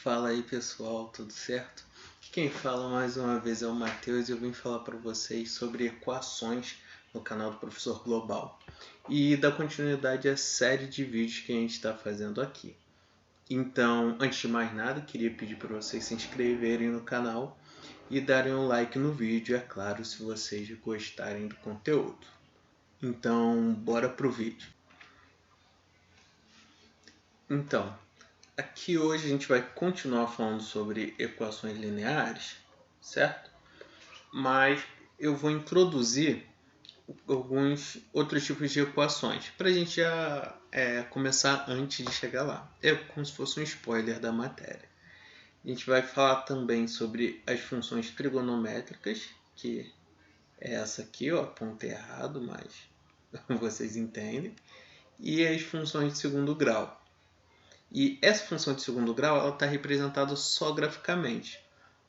Fala aí pessoal, tudo certo? Quem fala mais uma vez é o Matheus e eu vim falar para vocês sobre equações no canal do Professor Global e dar continuidade à série de vídeos que a gente está fazendo aqui. Então, antes de mais nada, queria pedir para vocês se inscreverem no canal e darem um like no vídeo, é claro, se vocês gostarem do conteúdo. Então, bora pro vídeo. Então, aqui hoje a gente vai continuar falando sobre equações lineares, certo? Mas eu vou introduzir alguns outros tipos de equações para a gente já começar antes de chegar lá. É como se fosse um spoiler da matéria. A gente vai falar também sobre as funções trigonométricas, que é essa aqui, ó, ponto errado, mas vocês entendem, e as funções de segundo grau. E essa função de segundo grau está representada só graficamente,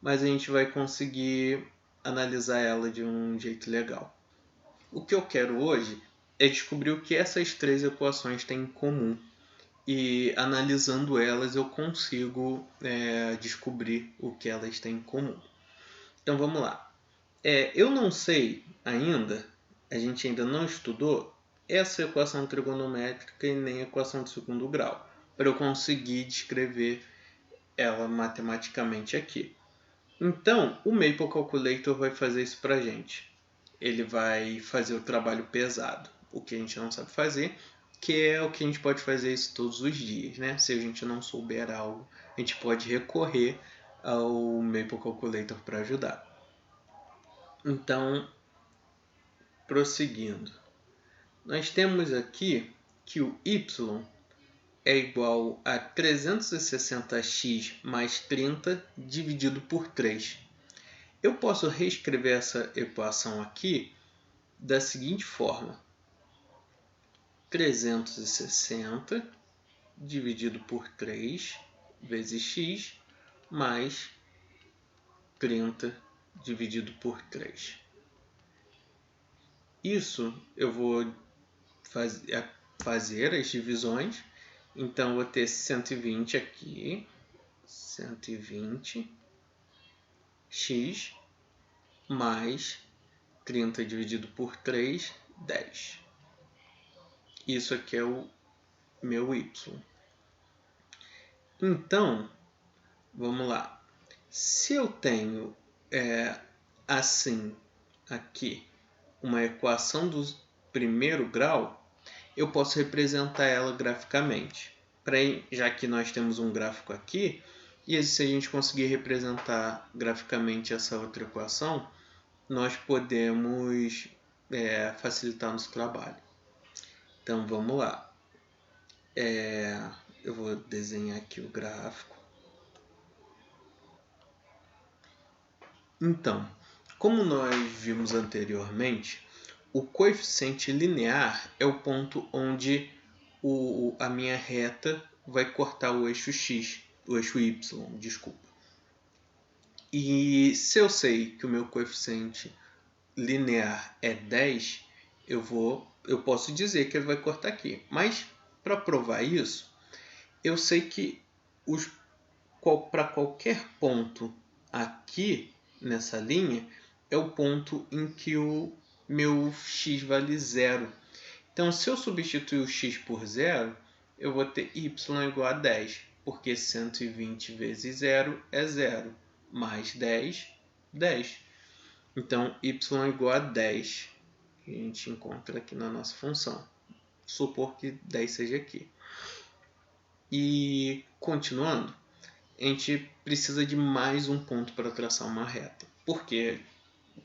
mas a gente vai conseguir analisar ela de um jeito legal. O que eu quero hoje é descobrir o que essas três equações têm em comum, e analisando elas eu consigo descobrir o que elas têm em comum. Então vamos lá. Eu não sei ainda, a gente ainda não estudou essa equação trigonométrica e nem a equação de segundo grau, para eu conseguir descrever ela matematicamente aqui. Então, o Maple Calculator vai fazer isso para a gente. Ele vai fazer o trabalho pesado, o que a gente não sabe fazer, que é o que a gente pode fazer isso todos os dias, né? Se a gente não souber algo, a gente pode recorrer ao Maple Calculator para ajudar. Então, prosseguindo. Nós temos aqui que o y é igual a 360x mais 30 dividido por 3. Eu posso reescrever essa equação aqui da seguinte forma. 360 dividido por 3 vezes x mais 30 dividido por 3. Isso eu vou fazer as divisões. Então, vou ter 120 aqui, 120 x mais 30 dividido por 3, 10. Isso aqui é o meu y. Então, vamos lá. Se eu tenho assim aqui uma equação do primeiro grau, eu posso representar ela graficamente. Já que nós temos um gráfico aqui, e se a gente conseguir representar graficamente essa outra equação, nós podemos facilitar nosso trabalho. Então vamos lá. Eu vou desenhar aqui o gráfico. Então, como nós vimos anteriormente, o coeficiente linear é o ponto onde a minha reta vai cortar o eixo x, o eixo y, desculpa. E se eu sei que o meu coeficiente linear é 10, eu posso dizer que ele vai cortar aqui. Mas para provar isso, eu sei que para qualquer ponto aqui nessa linha é o ponto em que o meu x vale 0. Então, se eu substituir o x por 0, eu vou ter y igual a 10, porque 120 vezes 0 é 0, mais 10, 10. Então, y igual a 10, que a gente encontra aqui na nossa função. Supor que 10 seja aqui. E, continuando, a gente precisa de mais um ponto para traçar uma reta. Porque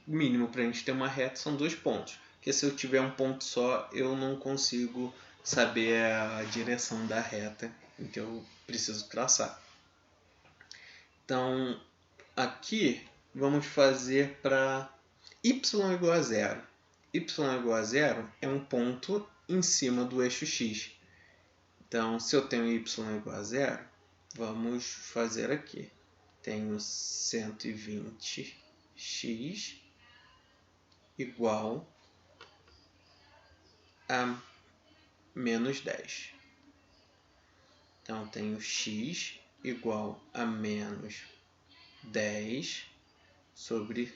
o mínimo para a gente ter uma reta são 2 pontos. Porque se eu tiver um ponto só, eu não consigo saber a direção da reta em que eu preciso traçar. Então, aqui vamos fazer para y igual a 0. Y igual a 0 é um ponto em cima do eixo x. Então, se eu tenho y igual a 0, vamos fazer aqui. Tenho 120x igual a menos 10. Então, tenho x igual a menos 10 sobre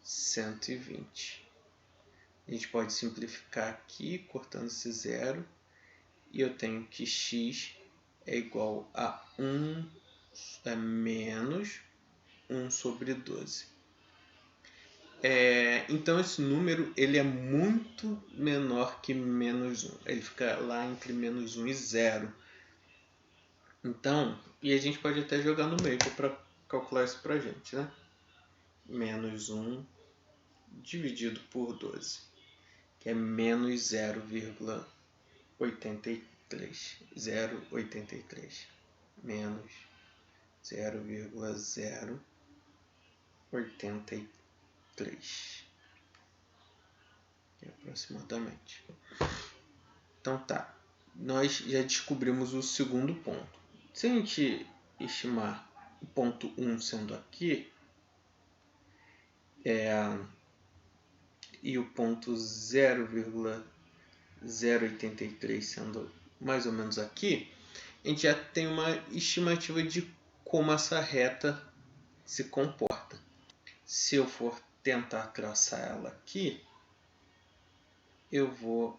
120. A gente pode simplificar aqui, cortando esse zero, e eu tenho que x é igual a 1 menos 1 sobre 12. Então esse número ele é muito menor que menos 1. Ele fica lá entre menos 1 e 0. Então, e a gente pode até jogar no meio para calcular isso para a gente, né? Menos 1 dividido por 12, que é menos 0,83. 0,83. Menos 0,083. Aproximadamente. Então tá. Nós já descobrimos o segundo ponto. Se a gente estimar o ponto 1 sendo aqui, e o ponto 0,083 sendo mais ou menos aqui, a gente já tem uma estimativa de como essa reta se comporta. Se eu for tentar traçar ela aqui, eu vou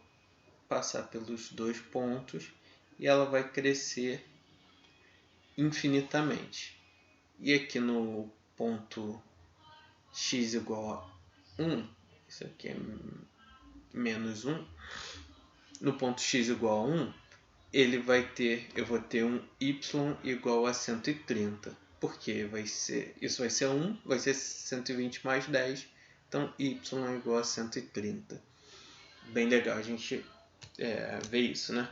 passar pelos dois pontos e ela vai crescer infinitamente. E aqui no ponto x igual a 1, isso aqui é menos 1, no ponto x igual a 1, eu vou ter um y igual a 130. Porque isso vai ser 1, vai ser 120 mais 10, então y é igual a 130. Bem legal a gente ver isso, né?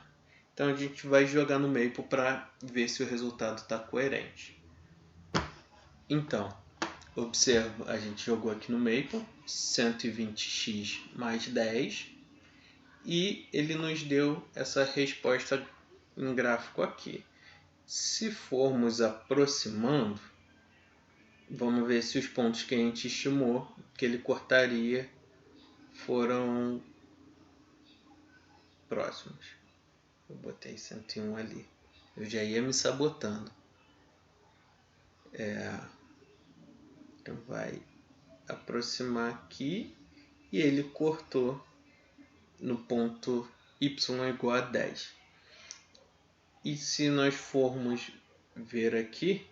Então a gente vai jogar no Maple para ver se o resultado está coerente. Então, observa, a gente jogou aqui no Maple 120x mais 10 e ele nos deu essa resposta em gráfico aqui. Se formos aproximando, vamos ver se os pontos que a gente estimou que ele cortaria foram próximos. Eu botei 101 ali. Eu já ia me sabotando. Então vai aproximar aqui e ele cortou no ponto y igual a 10. E se nós formos ver aqui,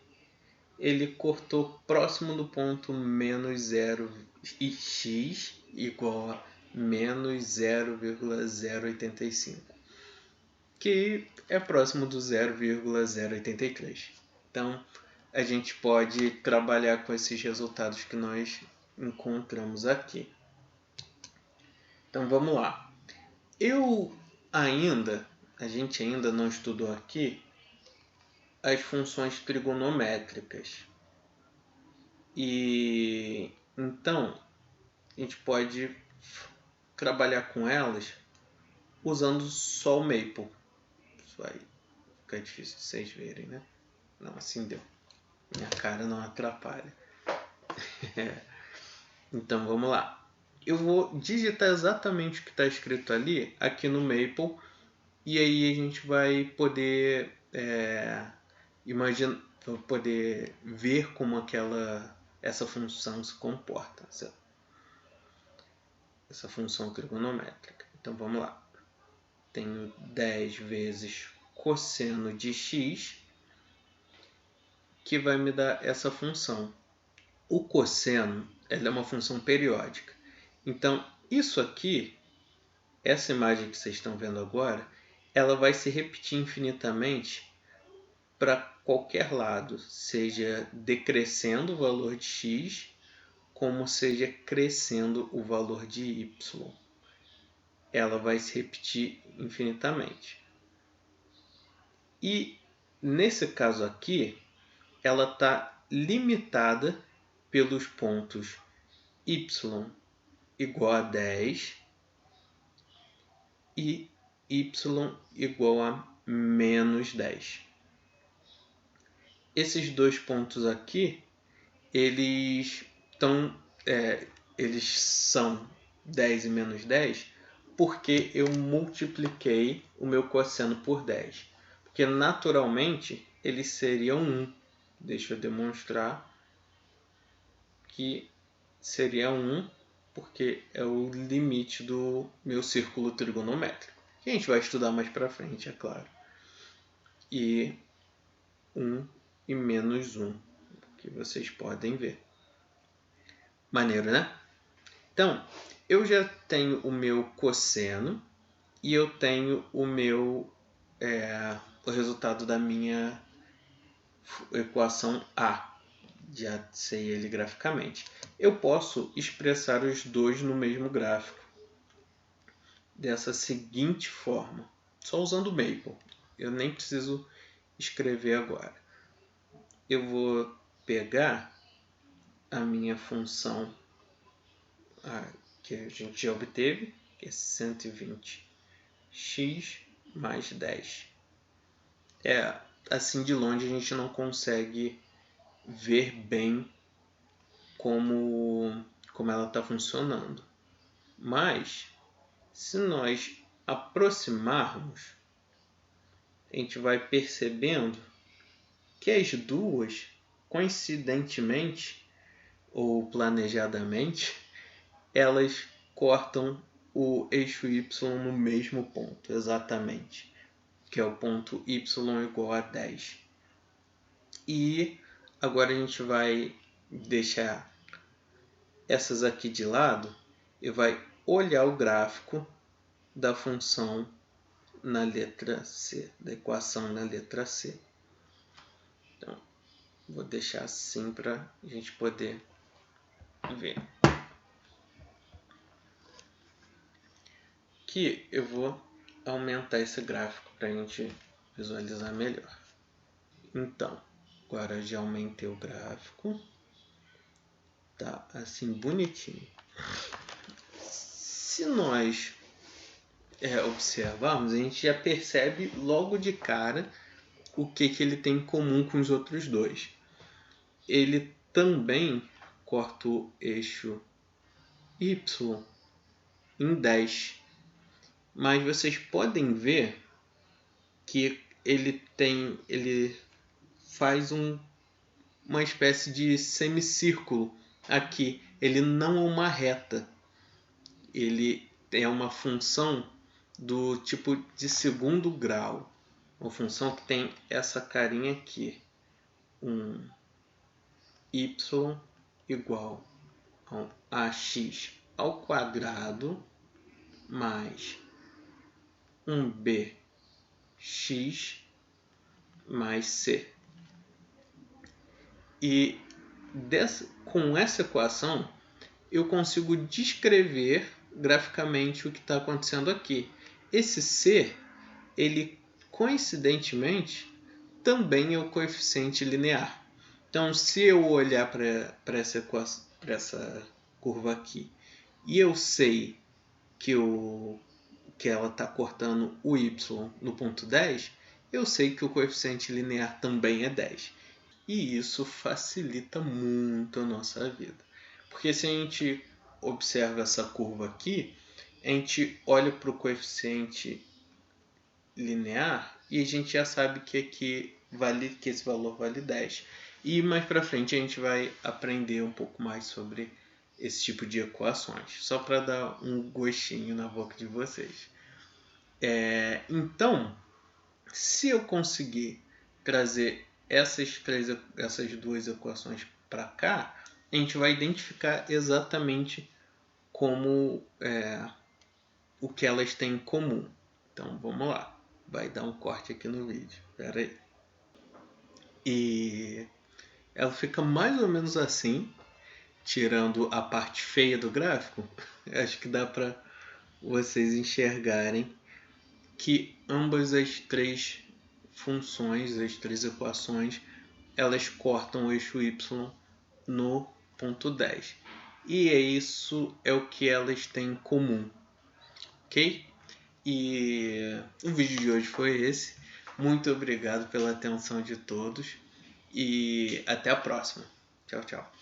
ele cortou próximo do ponto menos 0 e x igual a menos 0,085, que é próximo do 0,083. Então, a gente pode trabalhar com esses resultados que nós encontramos aqui. Então, vamos lá. A gente ainda não estudou aqui as funções trigonométricas. E então, a gente pode trabalhar com elas usando só o Maple. Isso aí fica difícil de vocês verem, né? Não, assim deu. Minha cara não atrapalha. Então, vamos lá. Eu vou digitar exatamente o que está escrito ali, aqui no Maple, e aí a gente vai poder poder ver como essa função se comporta, essa função trigonométrica. Então, vamos lá. Tenho 10 vezes cosseno de x, que vai me dar essa função. O cosseno ela é uma função periódica. Então, isso aqui, essa imagem que vocês estão vendo agora, ela vai se repetir infinitamente para qualquer lado, seja decrescendo o valor de x, como seja crescendo o valor de y. Ela vai se repetir infinitamente. E, nesse caso aqui, ela está limitada pelos pontos y igual a 10 e y igual a menos 10. Esses dois pontos aqui, eles são 10 e menos 10 porque eu multipliquei o meu cosseno por 10. Porque naturalmente eles seriam 1. Deixa eu demonstrar que seria 1, porque é o limite do meu círculo trigonométrico, que a gente vai estudar mais para frente, é claro. E 1 e menos 1, que vocês podem ver. Maneiro, né? Então, eu já tenho o meu cosseno e eu tenho o meu o resultado da minha equação A. Já sei ele graficamente. Eu posso expressar os dois no mesmo gráfico dessa seguinte forma, só usando o Maple. Eu nem preciso escrever agora. Eu vou pegar a minha função que a gente já obteve, que é 120x mais 10. Assim de longe a gente não consegue ver bem como ela está funcionando. Mas, se nós aproximarmos, a gente vai percebendo que as duas, coincidentemente ou planejadamente, elas cortam o eixo y no mesmo ponto, exatamente, que é o ponto y igual a 10. E agora a gente vai deixar essas aqui de lado e vai olhar o gráfico da função na letra C, da equação na letra C. Então, vou deixar assim para a gente poder ver. Aqui eu vou aumentar esse gráfico para a gente visualizar melhor. Então, agora já aumentei o gráfico. Tá assim bonitinho. Se nós observarmos, a gente já percebe logo de cara o que ele tem em comum com os outros dois. Ele também corta o eixo y em 10. Mas vocês podem ver que ele faz uma espécie de semicírculo aqui. Ele não é uma reta. Ele é uma função do tipo de segundo grau. Uma função que tem essa carinha aqui. Um y igual a ax ao quadrado mais um bx mais c. E com essa equação eu consigo descrever graficamente o que está acontecendo aqui. Esse c, ele coincidentemente também é o coeficiente linear. Então, se eu olhar para essa curva aqui e eu sei que ela está cortando o y no ponto 10, eu sei que o coeficiente linear também é 10. E isso facilita muito a nossa vida. Porque se a gente observa essa curva aqui, a gente olha para o coeficiente linear e a gente já sabe que esse valor vale 10. E mais para frente a gente vai aprender um pouco mais sobre esse tipo de equações, só para dar um gostinho na boca de vocês. Então, se eu conseguir trazer essas duas equações para cá, a gente vai identificar exatamente como o que elas têm em comum. Então, vamos lá. Vai dar um corte aqui no vídeo. Espera aí. E ela fica mais ou menos assim, tirando a parte feia do gráfico. Acho que dá para vocês enxergarem que ambas as três funções, as três equações, elas cortam o eixo y no ponto 10. E isso é o que elas têm em comum. Ok? E o vídeo de hoje foi esse. Muito obrigado pela atenção de todos e até a próxima. Tchau, tchau.